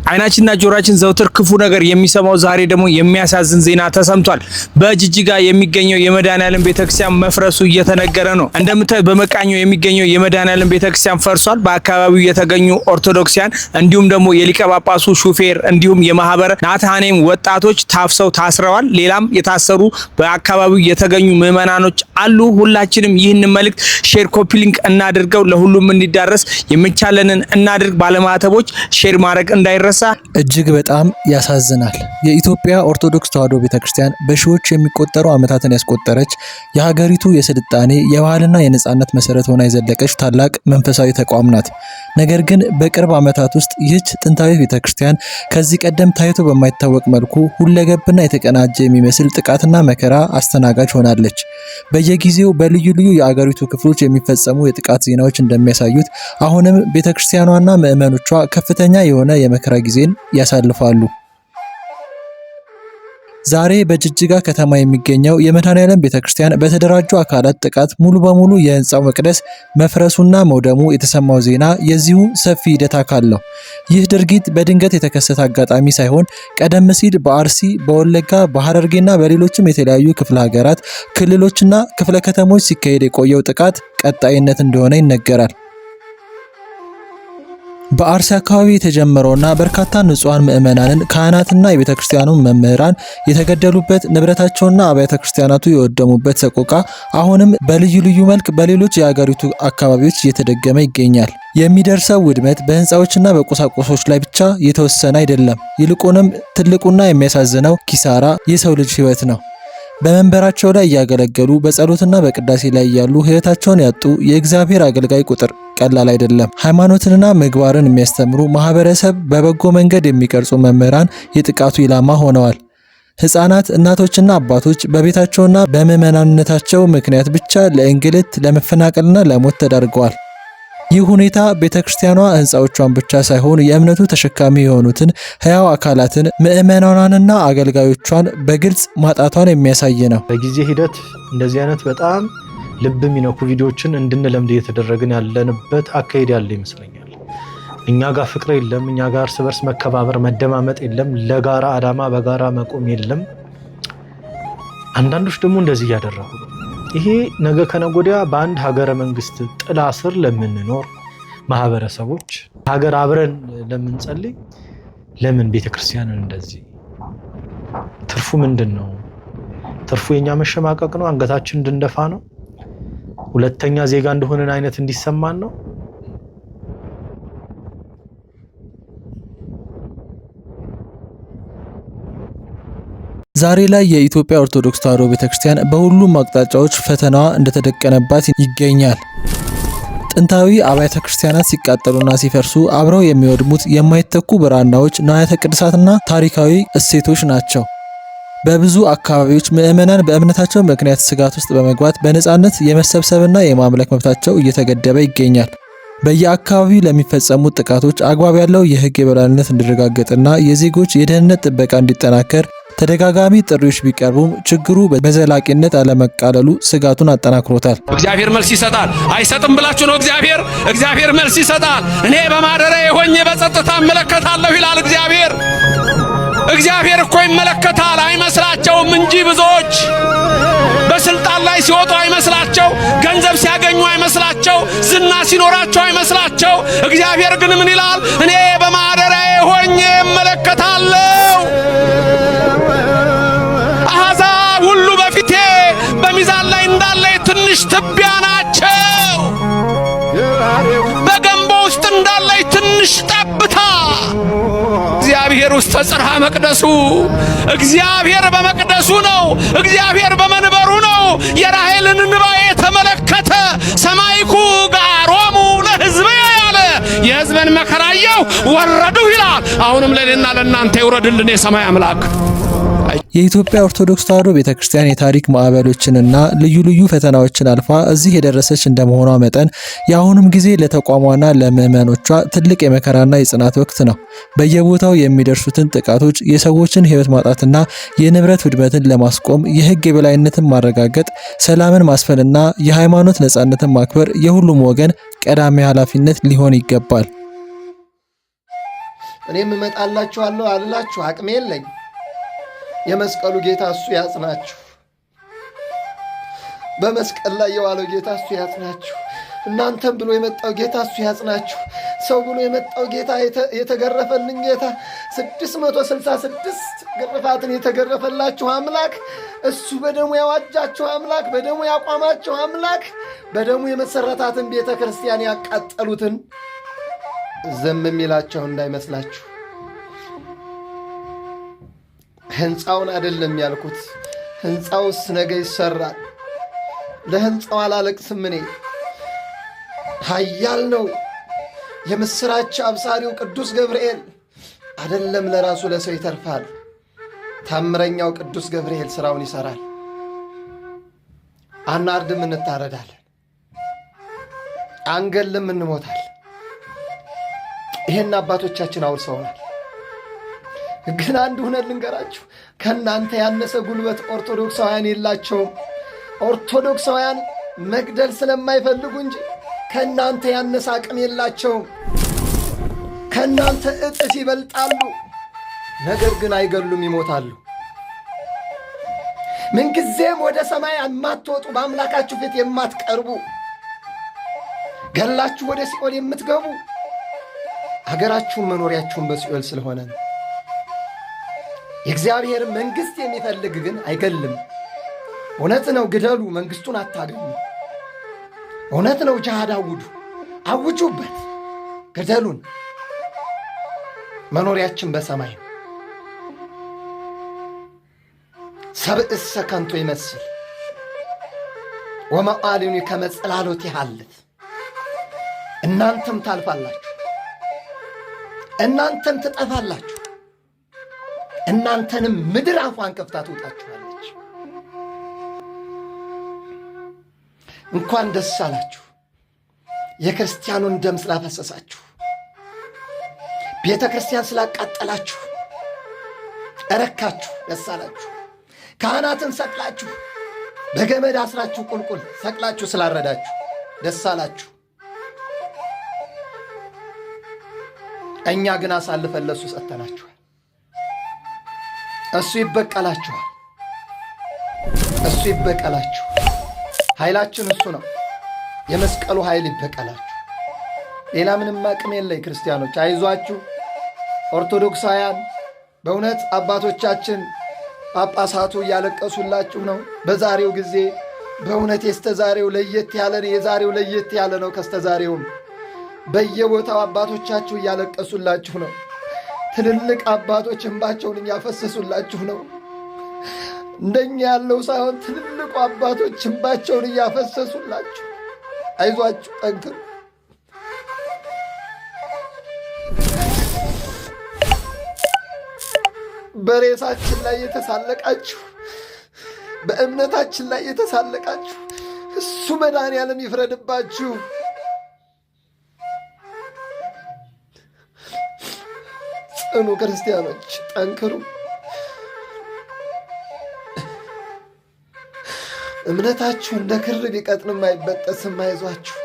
አይናችንና ጆሮአችን ዘውትር ክፉ ነገር የሚሰማው ዛሬ ደግሞ የሚያሳዝን ዜና ተሰምቷል። በጅጅጋ የሚገኘው የመድኃኔዓለም ቤተክርስቲያን መፍረሱ እየተነገረ ነው። እንደምታዩት በመቃኞ የሚገኘው የመድኃኔዓለም ቤተክርስቲያን ፈርሷል። በአካባቢው የተገኙ ኦርቶዶክሲያን እንዲሁም ደግሞ የሊቀ ጳጳሱ ሹፌር እንዲሁም የማህበረ ናታኔም ወጣቶች ታፍሰው ታስረዋል። ሌላም የታሰሩ በአካባቢው የተገኙ ምዕመናኖች አሉ። ሁላችንም ይህን መልእክት ሼር ኮፒ ሊንክ እናድርገው፣ ለሁሉም እንዲዳረስ የሚቻለንን እናድርግ። ባለማተቦች ሼር ማድረግ እንዳይረሳ። እጅግ በጣም ያሳዝናል። የኢትዮጵያ ኦርቶዶክስ ተዋሕዶ ቤተክርስቲያን በሺዎች የሚቆጠሩ ዓመታትን ያስቆጠረች የሀገሪቱ የስልጣኔ የባህልና የነጻነት መሰረት ሆና የዘለቀች ታላቅ መንፈሳዊ ተቋም ናት። ነገር ግን በቅርብ ዓመታት ውስጥ ይህች ጥንታዊ ቤተክርስቲያን ከዚህ ቀደም ታይቶ በማይታወቅ መልኩ ሁለገብና የተቀናጀ የሚመስል ጥቃትና መከራ አስተናጋጅ ሆናለች። በየጊዜው በልዩ ልዩ የአገሪቱ ክፍሎች የሚፈጸሙ የጥቃት ዜናዎች እንደሚያሳዩት አሁንም ቤተክርስቲያኗና ምዕመኖቿ ከፍተኛ የሆነ የመከራ ጊዜን ያሳልፋሉ። ዛሬ በጅጅጋ ከተማ የሚገኘው የመድኃኔዓለም ቤተክርስቲያን በተደራጁ አካላት ጥቃት ሙሉ በሙሉ የህንፃው መቅደስ መፍረሱና መውደሙ የተሰማው ዜና የዚሁ ሰፊ ሂደት አካል ነው። ይህ ድርጊት በድንገት የተከሰተ አጋጣሚ ሳይሆን ቀደም ሲል በአርሲ፣ በወለጋ፣ በሐረርጌና በሌሎችም የተለያዩ ክፍለ ሀገራት ክልሎችና ክፍለ ከተሞች ሲካሄድ የቆየው ጥቃት ቀጣይነት እንደሆነ ይነገራል። በአርሲ አካባቢ የተጀመረውና በርካታ ንጹሃን ምዕመናንን ካህናትና የቤተክርስቲያኑ መምህራን የተገደሉበት ንብረታቸውና አብያተ ክርስቲያናቱ የወደሙበት ሰቆቃ አሁንም በልዩ ልዩ መልክ በሌሎች የሀገሪቱ አካባቢዎች እየተደገመ ይገኛል። የሚደርሰው ውድመት በህንፃዎችና በቁሳቁሶች ላይ ብቻ የተወሰነ አይደለም። ይልቁንም ትልቁና የሚያሳዝነው ኪሳራ የሰው ልጅ ህይወት ነው። በመንበራቸው ላይ እያገለገሉ በጸሎትና በቅዳሴ ላይ ያሉ ህይወታቸውን ያጡ የእግዚአብሔር አገልጋይ ቁጥር ቀላል አይደለም። ሃይማኖትንና ምግባርን የሚያስተምሩ ማህበረሰብ በበጎ መንገድ የሚቀርጹ መምህራን የጥቃቱ ኢላማ ሆነዋል። ህፃናት፣ እናቶችና አባቶች በቤታቸውና በምዕመናንነታቸው ምክንያት ብቻ ለእንግልት፣ ለመፈናቀልና ለሞት ተዳርገዋል። ይህ ሁኔታ ቤተክርስቲያኗ ህንፃዎቿን ብቻ ሳይሆን የእምነቱ ተሸካሚ የሆኑትን ህያው አካላትን ምዕመናኗንና አገልጋዮቿን በግልጽ ማጣቷን የሚያሳይ ነው። በጊዜ ሂደት እንደዚህ አይነት በጣም ልብ የሚነኩ ቪዲዮዎችን እንድንለምድ እየተደረግን ያለንበት አካሄድ ያለ ይመስለኛል። እኛ ጋር ፍቅር የለም፣ እኛ ጋር እርስ በርስ መከባበር መደማመጥ የለም፣ ለጋራ አዳማ በጋራ መቆም የለም። አንዳንዶች ደግሞ እንደዚህ እያደረጉ ነው። ይሄ ነገ ከነጎዲያ በአንድ ሀገረ መንግስት ጥላ ስር ለምንኖር ማህበረሰቦች ሀገር አብረን ለምንጸልይ ለምን ቤተክርስቲያንን እንደዚህ ትርፉ ምንድን ነው? ትርፉ የኛ መሸማቀቅ ነው? አንገታችን እንድንደፋ ነው? ሁለተኛ ዜጋ እንደሆነን አይነት እንዲሰማን ነው? ዛሬ ላይ የኢትዮጵያ ኦርቶዶክስ ተዋሕዶ ቤተክርስቲያን በሁሉም አቅጣጫዎች ፈተናዋ እንደተደቀነባት ይገኛል። ጥንታዊ አብያተ ክርስቲያናት ሲቃጠሉና ሲፈርሱ አብረው የሚወድሙት የማይተኩ ብራናዎች፣ ንዋያተ ቅድሳትና ታሪካዊ እሴቶች ናቸው። በብዙ አካባቢዎች ምዕመናን በእምነታቸው ምክንያት ስጋት ውስጥ በመግባት በነፃነት የመሰብሰብና የማምለክ መብታቸው እየተገደበ ይገኛል። በየአካባቢው ለሚፈጸሙት ጥቃቶች አግባብ ያለው የህግ የበላይነት እንዲረጋገጥና የዜጎች የደህንነት ጥበቃ እንዲጠናከር ተደጋጋሚ ጥሪዎች ቢቀርቡም ችግሩ በዘላቂነት አለመቃለሉ ስጋቱን አጠናክሮታል። እግዚአብሔር መልስ ይሰጣል። አይሰጥም ብላችሁ ነው? እግዚአብሔር መልስ ይሰጣል። እኔ በማደሪያዬ ሆኜ በጸጥታ እመለከታለሁ ይላል እግዚአብሔር። እግዚአብሔር እኮ ይመለከታል። አይመስላቸውም እንጂ ብዙዎች በስልጣን ላይ ሲወጡ አይመስላቸው፣ ገንዘብ ሲያገኙ አይመስላቸው፣ ዝና ሲኖራቸው አይመስላቸው። እግዚአብሔር ግን ምን ይላል? እኔ በማደሪያዬ ሆኜ እመለከታለሁ። አሕዛብ ሁሉ በፊቴ በሚዛን ላይ እንዳለ ትንሽ ትቢያ ናቸው። በገንቦ ውስጥ እንዳለ ትንሽ ጠብታ። እግዚአብሔር ውስጥ ተጽርሐ መቅደሱ። እግዚአብሔር በመቅደሱ ነው። እግዚአብሔር በመንበሩ ነው። የራሔልን እንባ የተመለከተ ሰማይኩ ጋሮሙ ለሕዝብ ያለ የሕዝብን መከራየው ወረዱ ይላል። አሁንም ለእኔና ለእናንተ ይውረድልን የሰማይ አምላክ። የኢትዮጵያ ኦርቶዶክስ ተዋሕዶ ቤተክርስቲያን የታሪክ ማዕበሎችንና ልዩ ልዩ ፈተናዎችን አልፋ እዚህ የደረሰች እንደመሆኗ መጠን የአሁኑም ጊዜ ለተቋሟና ለምዕመኖቿ ትልቅ የመከራና የጽናት ወቅት ነው። በየቦታው የሚደርሱትን ጥቃቶች፣ የሰዎችን ሕይወት ማጣትና የንብረት ውድመትን ለማስቆም የሕግ የበላይነትን ማረጋገጥ፣ ሰላምን ማስፈንና የሃይማኖት ነጻነትን ማክበር የሁሉም ወገን ቀዳሚ ኃላፊነት ሊሆን ይገባል። እኔም እመጣላችኋለሁ አልላችሁ አቅሜ የለኝ። የመስቀሉ ጌታ እሱ ያጽናችሁ። በመስቀል ላይ የዋለው ጌታ እሱ ያጽናችሁ። እናንተም ብሎ የመጣው ጌታ እሱ ያጽናችሁ። ሰው ብሎ የመጣው ጌታ የተገረፈልን ጌታ 666 ግርፋትን የተገረፈላችሁ አምላክ እሱ በደሙ ያዋጃችሁ አምላክ፣ በደሙ ያቋማችሁ አምላክ፣ በደሙ የመሰረታትን ቤተ ክርስቲያን ያቃጠሉትን ዝም የሚላቸው እንዳይመስላችሁ። ሕንፃውን አይደለም ያልኩት፣ ሕንፃውስ ነገ ይሰራል። ለሕንፃው አላለቅስም እኔ። ኃያል ነው የምስራች አብሳሪው ቅዱስ ገብርኤል። አይደለም ለራሱ ለሰው ይተርፋል። ታምረኛው ቅዱስ ገብርኤል ስራውን ይሰራል። አናርድም፣ እንታረዳለን፣ አንገልም፣ እንሞታል። ይሄን አባቶቻችን አውርሰውናል። ግን አንድ ሁነት ልንገራችሁ፣ ከእናንተ ያነሰ ጉልበት ኦርቶዶክሳውያን የላቸውም። ኦርቶዶክሳውያን መግደል ስለማይፈልጉ እንጂ ከእናንተ ያነሰ አቅም የላቸውም። ከእናንተ እጥፍ ይበልጣሉ። ነገር ግን አይገሉም፣ ይሞታሉ። ምንጊዜም ወደ ሰማይ የማትወጡ በአምላካችሁ ፊት የማትቀርቡ ገላችሁ ወደ ሲኦል የምትገቡ ሀገራችሁን መኖሪያችሁን በሲኦል ስለሆነ ነው። የእግዚአብሔር መንግሥት የሚፈልግ ግን አይገልም። እውነት ነው፣ ግደሉ፣ መንግሥቱን አታገኙ። እውነት ነው፣ ጅሃድ አውጁ፣ አውጁበት፣ ግደሉን። መኖሪያችን በሰማይ ነው። ሰብእሰ ከንቶ ይመስል ወመዓልኒ ከመ ጽላሎት ይሃልፍ። እናንተም ታልፋላችሁ፣ እናንተም ትጠፋላችሁ፣ እናንተንም ምድር አፏን ከፍታ ትውጣችኋለች። እንኳን ደስ አላችሁ የክርስቲያኑን ደም ስላፈሰሳችሁ፣ ቤተ ክርስቲያን ስላቃጠላችሁ እረካችሁ፣ ደስ አላችሁ። ካህናትን ሰቅላችሁ በገመድ አስራችሁ ቁልቁል ሰቅላችሁ ስላረዳችሁ ደስ አላችሁ። እኛ ግን አሳልፈን ለእሱ ሰጥተናችኋል። እሱ ይበቀላችኋል፣ እሱ ይበቀላችሁ። ኃይላችን እሱ ነው። የመስቀሉ ኃይል ይበቀላችሁ። ሌላ ምንም አቅም የለይ። ክርስቲያኖች አይዟችሁ። ኦርቶዶክሳውያን በእውነት አባቶቻችን ጳጳሳቱ እያለቀሱላችሁ ነው። በዛሬው ጊዜ በእውነት የስተዛሬው ለየት ያለ ነው። የዛሬው ለየት ያለ ነው ከስተዛሬውም። በየቦታው አባቶቻችሁ እያለቀሱላችሁ ነው። ትልልቅ አባቶች እንባቸውን እያፈሰሱላችሁ ነው። እንደኛ ያለው ሳይሆን ትልልቁ አባቶች እንባቸውን እያፈሰሱላችሁ፣ አይዟችሁ፣ ጠንክሩ። በሬሳችን ላይ የተሳለቃችሁ፣ በእምነታችን ላይ የተሳለቃችሁ እሱ መድኃኔዓለም ይፍረድባችሁ። ጽኑ ክርስቲያኖች፣ ጠንክሩ። እምነታችሁ እንደ ክር ቢቀጥንም አይበጠስም። አይዟችሁ።